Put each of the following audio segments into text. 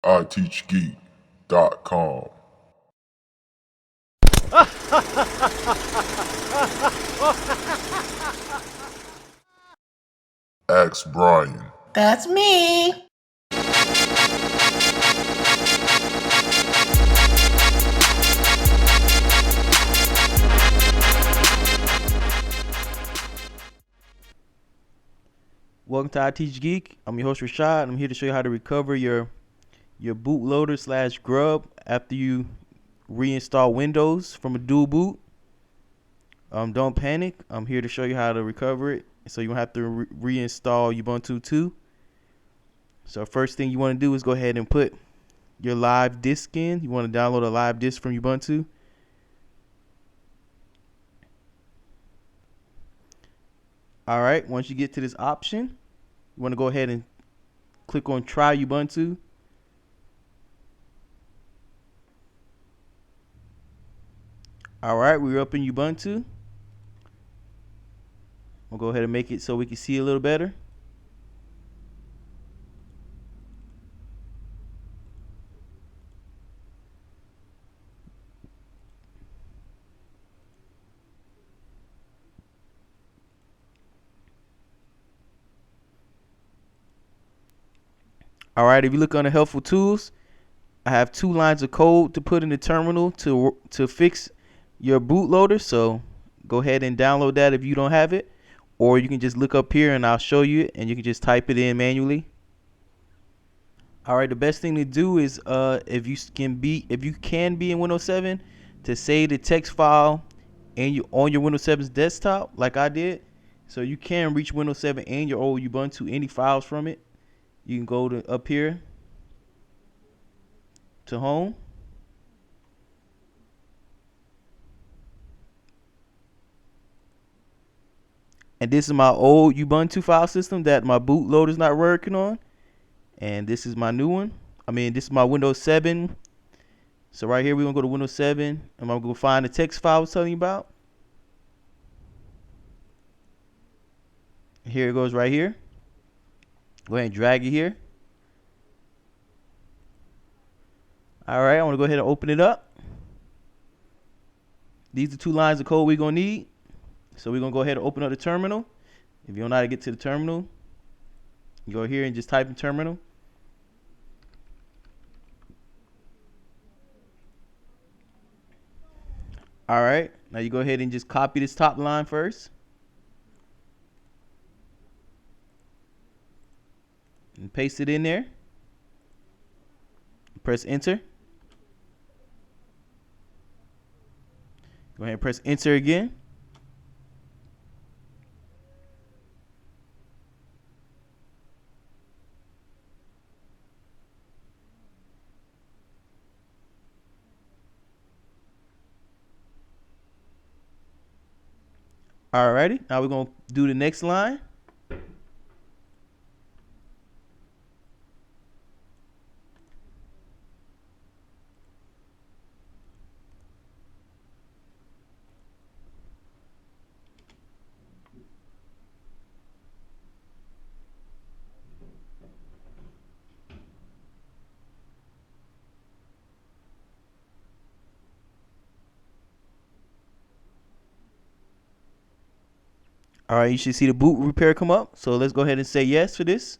ITeachGeek.com. Ask Brian. That's me. Welcome to ITeachGeek. I'm your host Rashad. I'm here to show you how to recover your bootloader slash Grub after you reinstall Windows from a dual boot. Don't panic. I'm here to show you how to recover it, so you don't have to reinstall Ubuntu 2. So first thing you want to do is go ahead and put your live disk in. You want to download a live disk from Ubuntu. Alright, once you get to this option, you want to go ahead and click on Try Ubuntu. Alright, we're up in Ubuntu. We'll go ahead and make it so we can see a little better. Alright, if you look under helpful tools, I have 2 lines of code to put in the terminal to fix your bootloader. So go ahead and download that if you don't have it, or you can just look up here and I'll show you and you can just type it in manually. Alright, the best thing to do is if you can be in Windows 7, to save the text file on your Windows 7's desktop like I did, so you can reach Windows 7 and your old Ubuntu any files from it. You can go to up here to home, and this is my old Ubuntu file system that my bootloader is not working on, and this is my new one. This is my Windows 7. So right here we're gonna go to Windows 7 and I'm gonna go find the text file I was telling you about. Here it goes right here. Go ahead and drag it here. Alright, I want to go ahead and open it up. These are 2 lines of code we're gonna need. So we're gonna go ahead and open up the terminal. If you don't know how to get to the terminal, you go here and just type in terminal. Alright, now you go ahead and just copy this top line first. And paste it in there. Press enter. Go ahead and press enter again. Alrighty, now we're gonna do the next line. Alright, you should see the boot repair come up. So let's go ahead and say yes for this.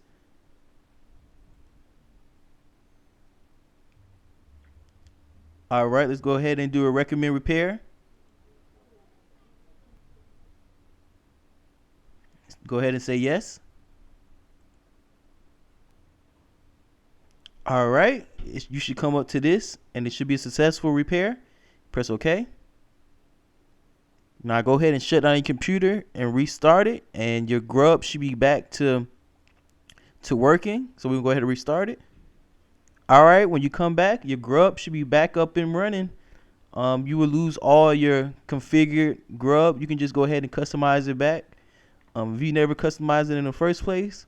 Alright, let's go ahead and do a recommend repair. Go ahead and say yes. Alright, you should come up to this and it should be a successful repair. Press OK. Now go ahead and shut down your computer and restart it, and your Grub should be back to working. So we'll go ahead and restart it. Alright, when you come back, your Grub should be back up and running. You will lose all your configured Grub. You can just go ahead and customize it back. If you never customized it in the first place,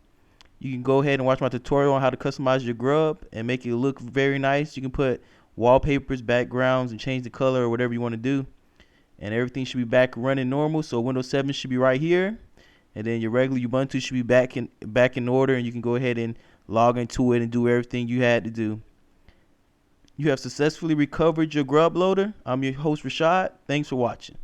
you can go ahead and watch my tutorial on how to customize your Grub and make it look very nice. You can put wallpapers, backgrounds, and change the color or whatever you want to do. And everything should be back running normal. So Windows 7 should be right here, and then your regular Ubuntu should be back in order, and you can go ahead and log into it and do everything you had to do. You have successfully recovered your Grub loader. I'm your host, Rashad. Thanks for watching.